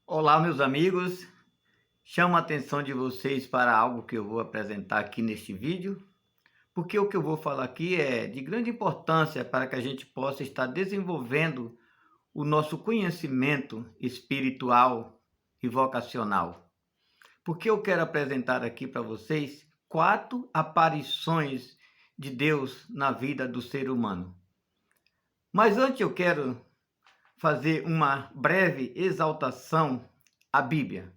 Olá, meus amigos. Chamo a atenção de vocês para algo que eu vou apresentar aqui neste vídeo, porque o que eu vou falar aqui é de grande importância para que a gente possa estar desenvolvendo o nosso conhecimento espiritual e vocacional. Porque eu quero apresentar aqui para vocês 4 aparições de Deus na vida do ser humano. Mas antes eu quero fazer uma breve exaltação à Bíblia.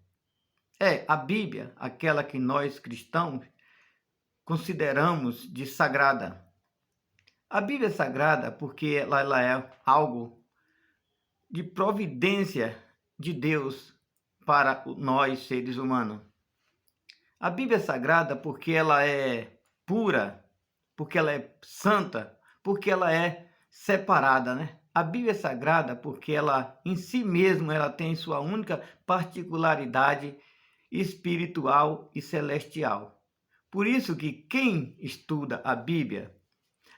A Bíblia, aquela que nós cristãos consideramos de sagrada. A Bíblia é sagrada porque ela é algo de providência de Deus para nós, seres humanos. A Bíblia é sagrada porque ela é pura, porque ela é santa, porque ela é separada, né? A Bíblia é sagrada porque ela, em si mesma, ela tem sua única particularidade espiritual e celestial. Por isso que quem estuda a Bíblia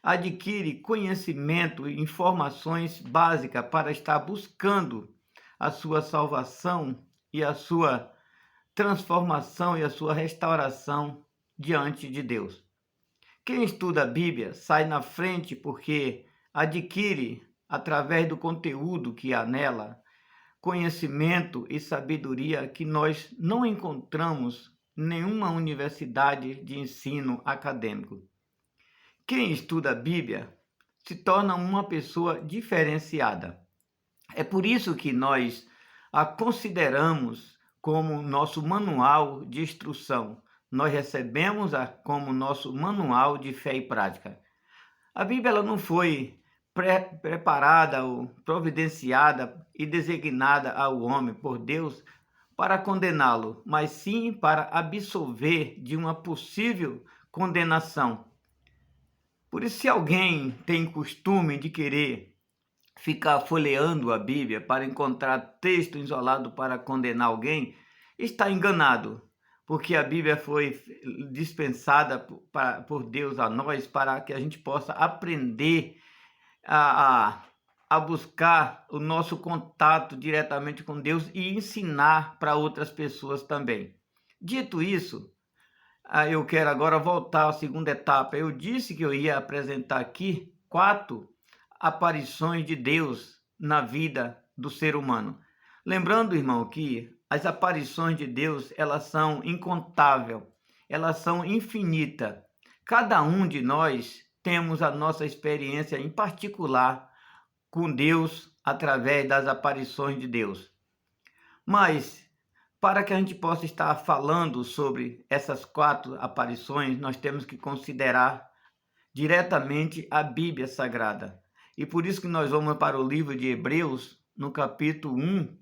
adquire conhecimento e informações básicas para estar buscando a sua salvação e a sua transformação e a sua restauração diante de Deus. Quem estuda a Bíblia sai na frente porque adquire, através do conteúdo que há nela, conhecimento e sabedoria que nós não encontramos em nenhuma universidade de ensino acadêmico. Quem estuda a Bíblia se torna uma pessoa diferenciada. É por isso que nós a consideramos como nosso manual de instrução. Nós recebemos-a como nosso manual de fé e prática. A Bíblia ela não foi preparada ou providenciada e designada ao homem por Deus para condená-lo, mas sim para absolver de uma possível condenação. Por isso, se alguém tem costume de querer ficar folheando a Bíblia para encontrar texto isolado para condenar alguém, está enganado, porque a Bíblia foi dispensada por Deus a nós para que a gente possa aprender a buscar o nosso contato diretamente com Deus e ensinar para outras pessoas também. Dito isso, eu quero agora voltar à segunda etapa. Eu disse que eu ia apresentar aqui 4 aparições de Deus na vida do ser humano. Lembrando, irmão, que as aparições de Deus, elas são incontáveis, elas são infinitas. Cada um de nós temos a nossa experiência em particular com Deus através das aparições de Deus. Mas, para que a gente possa estar falando sobre essas 4 aparições, nós temos que considerar diretamente a Bíblia Sagrada. E por isso que nós vamos para o livro de Hebreus, no capítulo 1,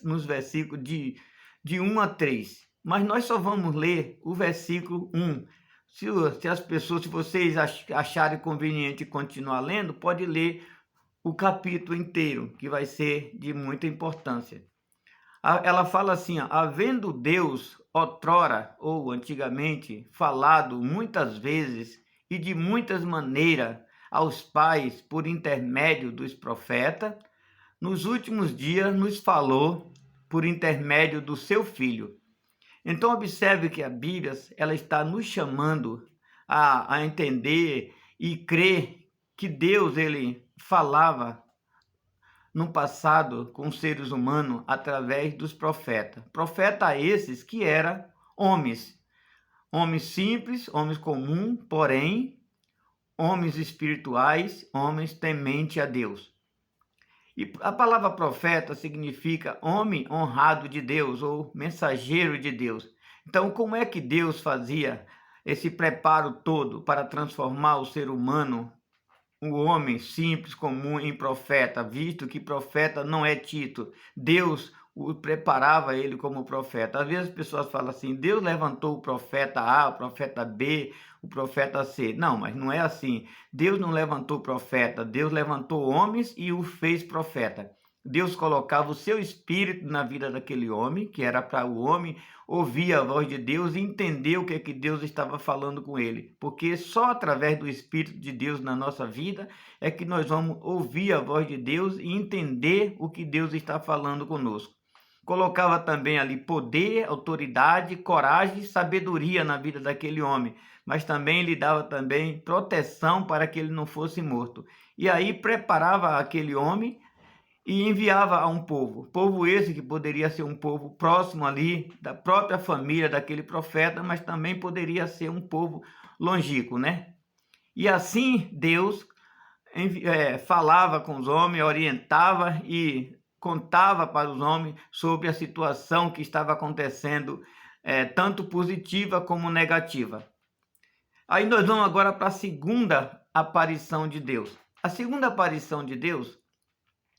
nos versículos de 1 a 3. Mas nós só vamos ler o versículo 1. Se vocês acharem conveniente continuar lendo, pode ler o capítulo inteiro, que vai ser de muita importância. Ela fala assim, havendo Deus outrora ou antigamente falado muitas vezes e de muitas maneiras aos pais por intermédio dos profetas, nos últimos dias nos falou por intermédio do seu Filho. Então observe que a Bíblia ela está nos chamando a entender e crer que Deus ele falava no passado com os seres humanos através dos profetas. Profetas esses que eram homens simples, homens comuns, porém homens espirituais, homens tementes a Deus. E a palavra profeta significa homem honrado de Deus ou mensageiro de Deus. Então, como é que Deus fazia esse preparo todo para transformar o ser humano, o homem simples, comum, em profeta, visto que profeta não é título? Deus o preparava ele como profeta. Às vezes as pessoas falam assim, Deus levantou o profeta A, o profeta B, o profeta C. Não, mas não é assim. Deus não levantou profeta, Deus levantou homens e o fez profeta. Deus colocava o seu espírito na vida daquele homem, que era para o homem ouvir a voz de Deus e entender o que Deus estava falando com ele. Porque só através do Espírito de Deus na nossa vida é que nós vamos ouvir a voz de Deus e entender o que Deus está falando conosco. colocava também ali poder, autoridade, coragem e sabedoria na vida daquele homem, mas também lhe dava também proteção para que ele não fosse morto. E aí preparava aquele homem e enviava a um povo esse que poderia ser um povo próximo ali da própria família daquele profeta, mas também poderia ser um povo longínquo, né? E assim Deus falava com os homens, orientava e contava para os homens sobre a situação que estava acontecendo, tanto positiva como negativa. Aí nós vamos agora para a segunda aparição de Deus. A segunda aparição de Deus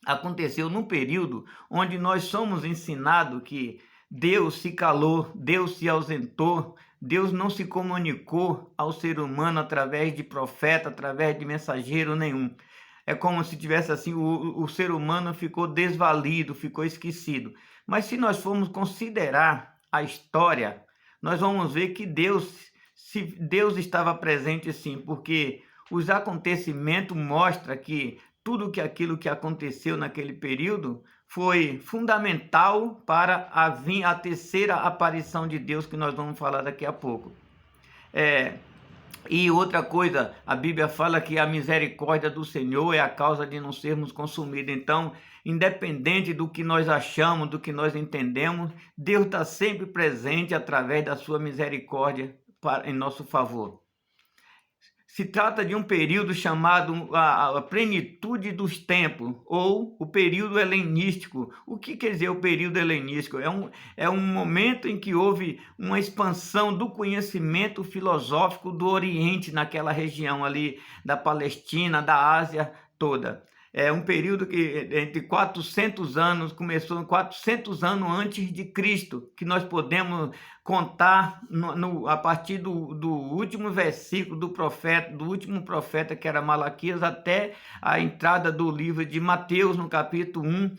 aconteceu num período onde nós somos ensinados que Deus se calou, Deus se ausentou, Deus não se comunicou ao ser humano através de profeta, através de mensageiro nenhum. É como se tivesse assim, o ser humano ficou desvalido, ficou esquecido. Mas se nós formos considerar a história, nós vamos ver que Deus estava presente sim, porque os acontecimentos mostram que tudo aquilo que aconteceu naquele período foi fundamental para a terceira aparição de Deus, que nós vamos falar daqui a pouco. E outra coisa, a Bíblia fala que a misericórdia do Senhor é a causa de não sermos consumidos. Então, independente do que nós achamos, do que nós entendemos, Deus está sempre presente através da sua misericórdia em nosso favor. Se trata de um período chamado a plenitude dos tempos, ou o período helenístico. O que quer dizer o período helenístico? É um momento em que houve uma expansão do conhecimento filosófico do Oriente, naquela região ali da Palestina, da Ásia toda. É um período que entre 400 anos, começou 400 anos antes de Cristo, que nós podemos contar a partir do último versículo do último profeta, que era Malaquias, até a entrada do livro de Mateus, no capítulo 1,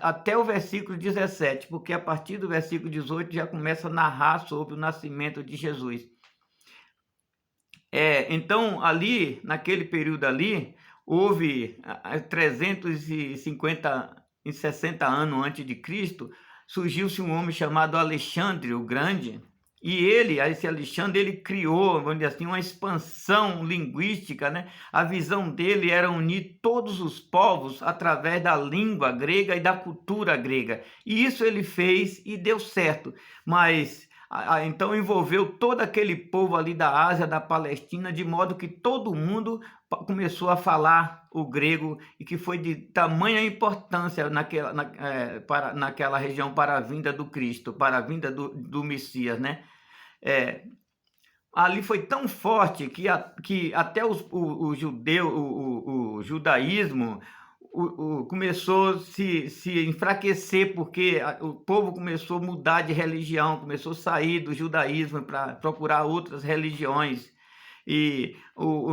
até o versículo 17, porque a partir do versículo 18 já começa a narrar sobre o nascimento de Jesus. Então, ali, naquele período ali, houve 360 anos antes de Cristo, surgiu-se um homem chamado Alexandre o Grande, e esse Alexandre, ele criou, vamos dizer assim, uma expansão linguística, né? A visão dele era unir todos os povos através da língua grega e da cultura grega. E isso ele fez e deu certo, mas então envolveu todo aquele povo ali da Ásia, da Palestina, de modo que todo mundo começou a falar o grego, e que foi de tamanha importância naquela região para a vinda do Cristo, para a vinda do Messias, né? Ali foi tão forte que até o judaísmo começou a se enfraquecer, porque o povo começou a mudar de religião, começou a sair do judaísmo para procurar outras religiões. E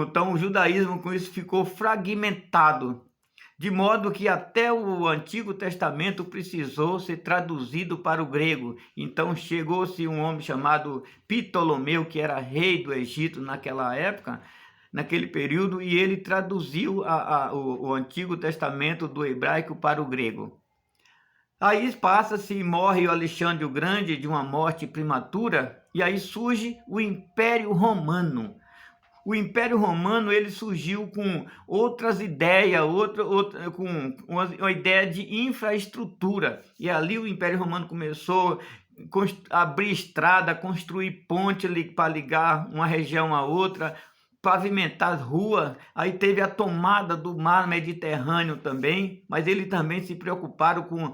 então o judaísmo com isso ficou fragmentado, de modo que até o Antigo Testamento precisou ser traduzido para o grego. Então chegou-se um homem chamado Ptolomeu, que era rei do Egito naquela época, naquele período, e ele traduziu o Antigo Testamento do hebraico para o grego. Aí passa-se e morre o Alexandre o Grande de uma morte prematura, e aí surge o Império Romano. O Império Romano, ele surgiu com outras ideias, com uma ideia de infraestrutura. E ali o Império Romano começou a abrir estrada, construir ponte para ligar uma região a outra, pavimentar as ruas. Aí teve a tomada do mar Mediterrâneo também, mas eles também se preocuparam com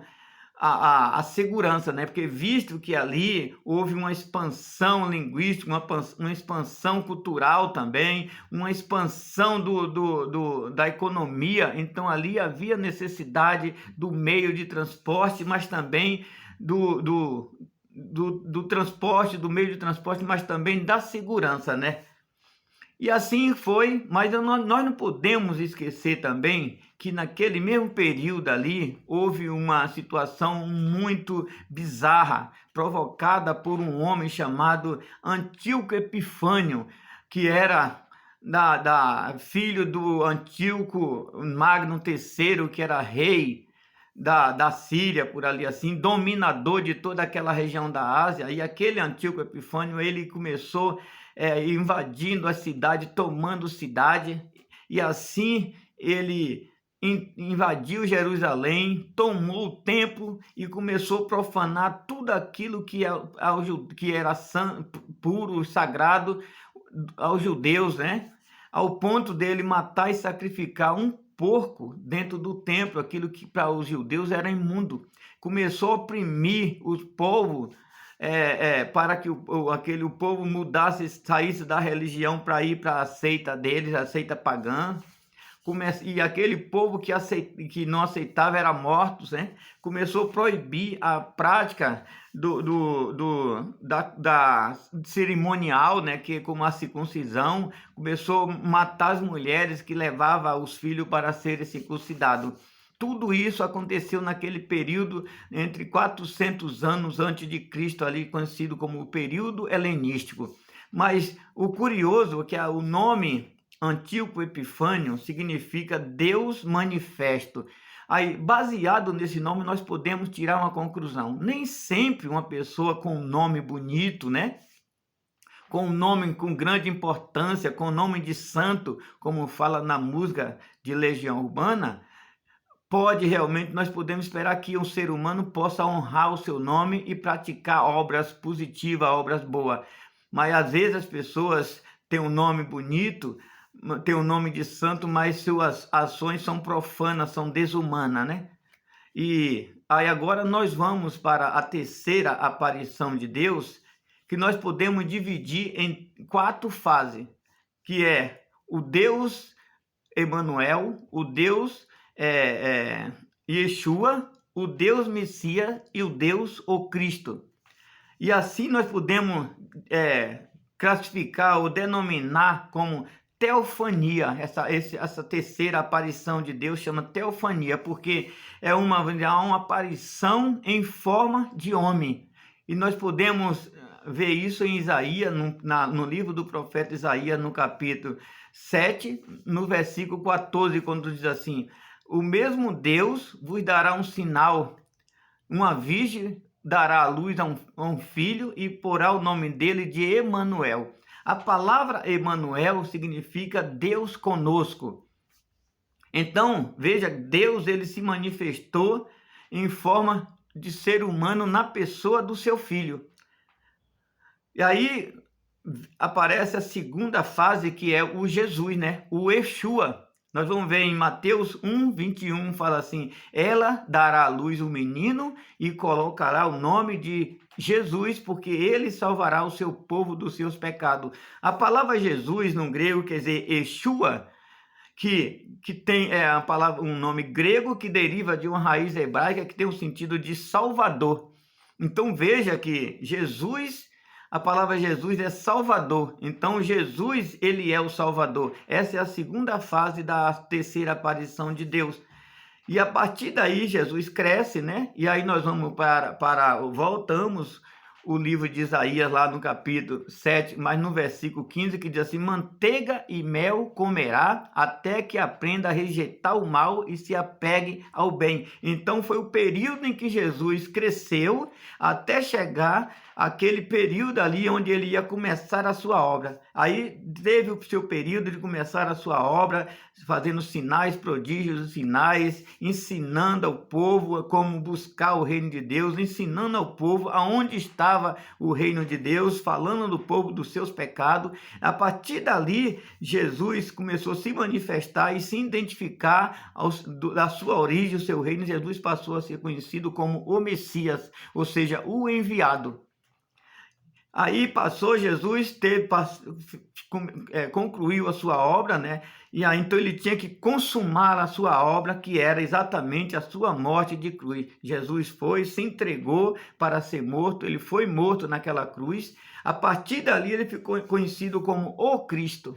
a segurança, né? Porque visto que ali houve uma expansão linguística, uma expansão cultural também, uma expansão da economia, então ali havia necessidade do meio de transporte, mas também do transporte, do meio de transporte, mas também da segurança, né? E assim foi, mas nós não podemos esquecer também que naquele mesmo período ali houve uma situação muito bizarra, provocada por um homem chamado Antíoco Epifânio, que era filho do Antíoco Magno III, que era rei da Síria, por ali assim, dominador de toda aquela região da Ásia, e aquele Antíoco Epifânio, ele começou invadindo a cidade, tomando cidade, e assim ele invadiu Jerusalém, tomou o templo e começou a profanar tudo aquilo que era puro, sagrado aos judeus, né? Ao ponto dele matar e sacrificar um porco dentro do templo, aquilo que para os judeus era imundo. Começou a oprimir o povo para que o povo mudasse, saísse da religião para ir para a seita deles, a seita pagã. E aquele povo que não aceitava era mortos, né? Começou a proibir a prática da cerimonial, né? Que como a circuncisão, começou a matar as mulheres que levavam os filhos para serem circuncidados. Tudo isso aconteceu naquele período entre 400 anos antes de Cristo, ali conhecido como o período helenístico. Mas o curioso é que o nome Antíoco Epifânio significa Deus manifesto. Aí, baseado nesse nome, nós podemos tirar uma conclusão. Nem sempre uma pessoa com um nome bonito, né? Com um nome com grande importância, com nome de santo, como fala na música de Legião Urbana, nós podemos esperar que um ser humano possa honrar o seu nome e praticar obras positivas, obras boas. Mas às vezes as pessoas têm um nome bonito, tem o nome de santo, mas suas ações são profanas, são desumanas, né? E aí agora nós vamos para a terceira aparição de Deus, que nós podemos dividir em 4 fases, que é o Deus Emanuel, o Deus Yeshua, o Deus Messias e o Deus o Cristo. E assim nós podemos classificar ou denominar como teofania. Essa terceira aparição de Deus chama teofania, porque é uma aparição em forma de homem. E nós podemos ver isso em Isaías, no livro do profeta Isaías, no capítulo 7, no versículo 14, quando diz assim: o mesmo Deus vos dará um sinal, uma virgem dará à luz a um filho e porá o nome dele de Emanuel. A palavra Emanuel significa Deus conosco. Então, veja, Deus ele se manifestou em forma de ser humano na pessoa do seu filho. E aí aparece a segunda fase, que é o Jesus, né? O Yeshua. Nós vamos ver em Mateus 1:21, fala assim: ela dará à luz um menino e colocará o nome de Jesus, porque ele salvará o seu povo dos seus pecados. A palavra Jesus no grego quer dizer Yeshua, que tem a palavra, um nome grego que deriva de uma raiz hebraica que tem o sentido de Salvador. Então veja que Jesus, a palavra Jesus é Salvador. Então Jesus, ele é o Salvador. Essa é a segunda fase da terceira aparição de Deus. E a partir daí Jesus cresce, né? E aí nós vamos voltamos o livro de Isaías lá no capítulo 7, mas no versículo 15, que diz assim: manteiga e mel comerá até que aprenda a rejeitar o mal e se apegue ao bem. Então foi o período em que Jesus cresceu até chegar aquele período ali onde ele ia começar a sua obra. Aí teve o seu período de começar a sua obra, fazendo sinais, prodígios e sinais, ensinando ao povo como buscar o reino de Deus, ensinando ao povo aonde estava o reino de Deus, falando do povo dos seus pecados. A partir dali, Jesus começou a se manifestar e se identificar da sua origem, o seu reino. Jesus passou a ser conhecido como o Messias, ou seja, o enviado. Aí passou Jesus, concluiu a sua obra, né? E aí então ele tinha que consumar a sua obra, que era exatamente a sua morte de cruz. Jesus se entregou para ser morto, ele foi morto naquela cruz. A partir dali ele ficou conhecido como o Cristo.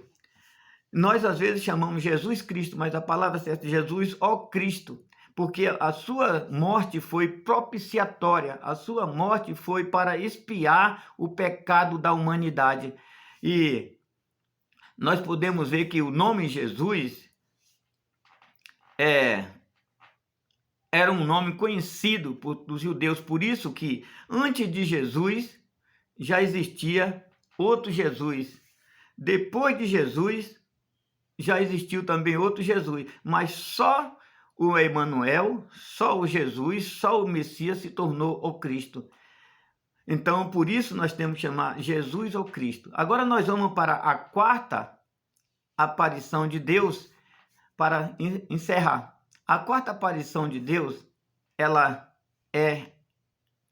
Nós às vezes chamamos Jesus Cristo, mas a palavra certa é Jesus, o Cristo. Porque a sua morte foi propiciatória, a sua morte foi para expiar o pecado da humanidade. E nós podemos ver que o nome Jesus é era um nome conhecido dos judeus, por isso que antes de Jesus já existia outro Jesus. Depois de Jesus já existiu também outro Jesus, mas só o Emanuel, só o Jesus, só o Messias se tornou o Cristo. Então, por isso nós temos que chamar Jesus ou Cristo. Agora nós vamos para a quarta aparição de Deus para encerrar. A quarta aparição de Deus, ela é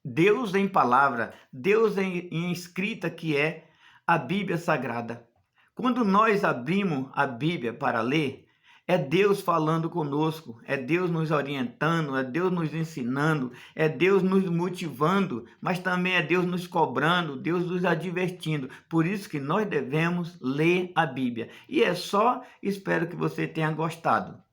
Deus em palavra, Deus em escrita, que é a Bíblia Sagrada. Quando nós abrimos a Bíblia para ler, é Deus falando conosco, é Deus nos orientando, é Deus nos ensinando, é Deus nos motivando, mas também é Deus nos cobrando, Deus nos advertindo. Por isso que nós devemos ler a Bíblia. E é só, espero que você tenha gostado.